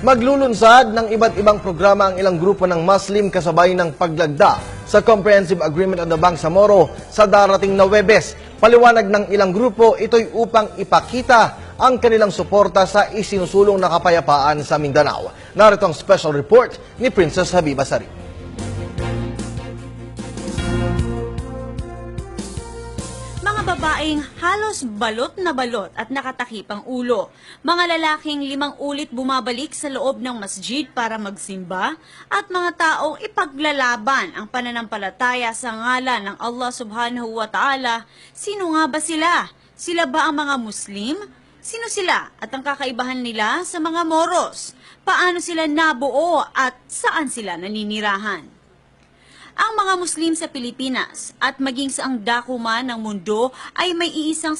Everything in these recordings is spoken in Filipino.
Maglulunsad ng iba't ibang programa ang ilang grupo ng Muslim kasabay ng paglagda sa Comprehensive Agreement on the Bangsamoro sa darating na Huwebes. Paliwanag ng ilang grupo, ito'y upang ipakita ang kanilang suporta sa isinusulong na kapayapaan sa Mindanao. Narito ang special report ni Princess Habiba Sari. Mga babaeng halos balot na balot at nakatakip ang ulo. Mga lalaking 5 ulit bumabalik sa loob ng masjid para magsimba at mga taong ipaglalaban ang pananampalataya sa ngalan ng Allah subhanahu wa ta'ala. Sino nga ba sila? Sila ba ang mga Muslim? Sino sila at ang kakaibahan nila sa mga Moros? Paano sila nabuo at saan sila naninirahan? Ang mga Muslim sa Pilipinas at maging sa ang dako man ng mundo ay may iisang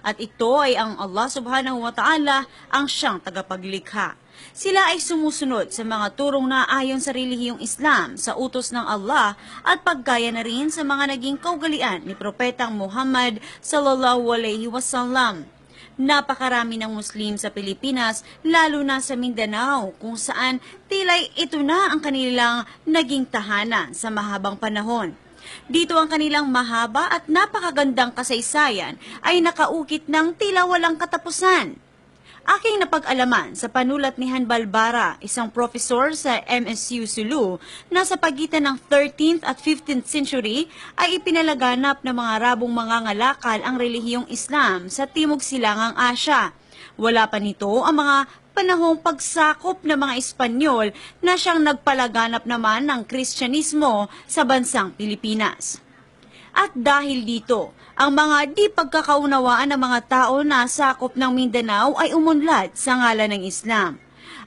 at ito ay ang Allah subhanahu wa ta'ala ang siyang tagapaglikha. Sila ay sumusunod sa mga turong na ayon sa relihiyong Islam sa utos ng Allah at paggaya na rin sa mga naging kaugalian ni Propetang Muhammad sallallahu alaihi wasallam. Napakarami ng Muslim sa Pilipinas, lalo na sa Mindanao, kung saan tila'y ito na ang kanilang naging tahanan sa mahabang panahon. Dito ang kanilang mahaba at napakagandang kasaysayan ay nakaukit ng tila walang katapusan. Aking napag-alaman sa panulat ni Hanbal Bara, isang profesor sa MSU Sulu, na sa pagitan ng 13th at 15th century ay ipinalaganap ng mga Arabong mangangalakal ang relihiyong Islam sa Timog Silangang Asya. Wala pa nito ang mga panahong pagsakop ng mga Espanyol na siyang nagpalaganap naman ng Kristyanismo sa bansang Pilipinas. At dahil dito, ang mga di pagkakaunawaan ng mga tao na sakop ng Mindanao ay umunlad sa ngalan ng Islam.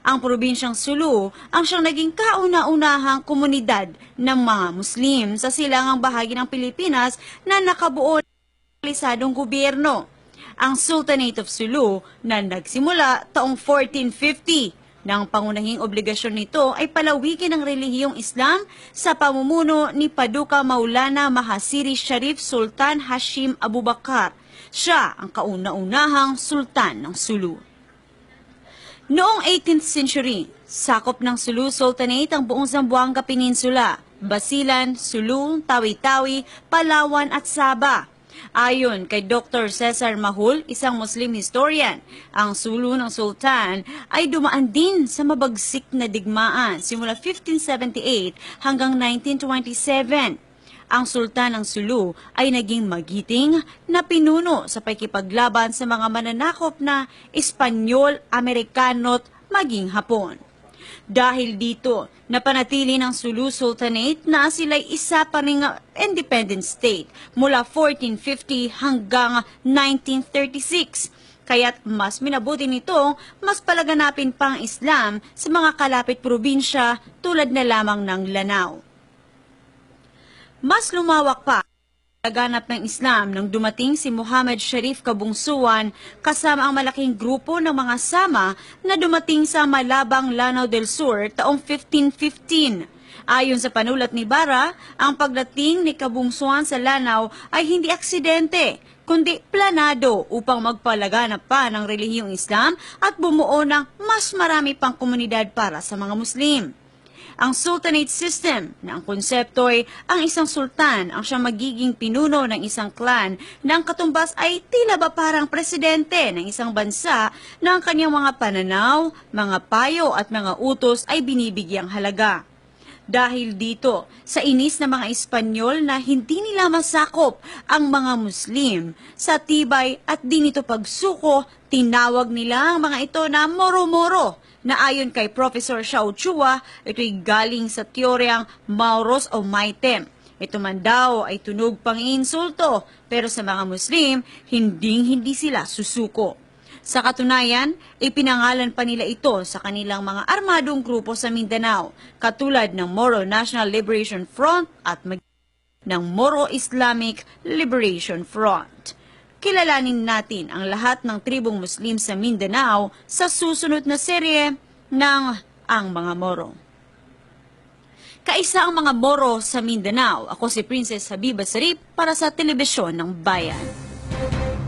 Ang probinsyang Sulu ang siyang naging kauna-unahang komunidad ng mga Muslim sa silangang bahagi ng Pilipinas na nakabuo ng lisadong gobyerno. Ang Sultanate of Sulu na nagsimula taong 1450. Nang pangunahing obligasyon nito ay palawikin ang relihiyong Islam sa pamumuno ni Paduka Maulana Mahasiri Sharif Sultan Hashim Abu Bakar. Siya ang kauna-unahang sultan ng Sulu. Noong 18th century, sakop ng Sulu Sultanate ang buong Zamboanga Peninsula, Basilan, Sulu, Tawi-Tawi, Palawan at Sabah. Ayon kay Dr. Cesar Mahul, isang Muslim historian, ang Sulu ng Sultan ay dumaan din sa mabagsik na digmaan simula 1578 hanggang 1927. Ang Sultan ng Sulu ay naging magiting na pinuno sa pakikipaglaban sa mga mananakop na Espanyol, Amerikano at maging Hapon. Dahil dito, napanatili ng Sulu Sultanate na sila'y isa pa ring independent state mula 1450 hanggang 1936. Kaya't mas minabuti nito, mas palaganapin pang Islam sa mga kalapit probinsya tulad na lamang ng Lanao. Mas lumawak pa laganap ng Islam nang dumating si Muhammad Sharif Kabungsuan kasama ang malaking grupo ng mga Sama na dumating sa Malabang, Lanao del Sur taong 1515. Ayon sa panulat ni Bara, ang pagdating ni Kabungsuan sa Lanao ay hindi aksidente, kundi planado upang magpalaganap pa ng relihiyong Islam at bumuo ng mas marami pang komunidad para sa mga Muslim. Ang Sultanate system na ang konsepto ay ang isang sultan ang siyang magiging pinuno ng isang clan na ang katumbas ay tila ba parang presidente ng isang bansa na ang kanyang mga pananaw, mga payo at mga utos ay binibigyang halaga. Dahil dito, sa inis ng mga Espanyol na hindi nila masakop ang mga Muslim, sa tibay at di nito pagsuko, tinawag nila ang mga ito na moro-moro, na ayon kay Professor Xiao Chua, ito'y galing sa teoryang Mauros o Maitem. Ito man daw ay tunog pang insulto, pero sa mga Muslim, hindi sila susuko. Sa katunayan, ipinangalan pa nila ito sa kanilang mga armadong grupo sa Mindanao, katulad ng Moro National Liberation Front at ng Moro Islamic Liberation Front. Kilalanin natin ang lahat ng tribong Muslim sa Mindanao sa susunod na serye ng Ang Mga Moro. Kaisa ang mga Moro sa Mindanao. Ako si Princess Habiba Sari para sa Telebisyon ng Bayan.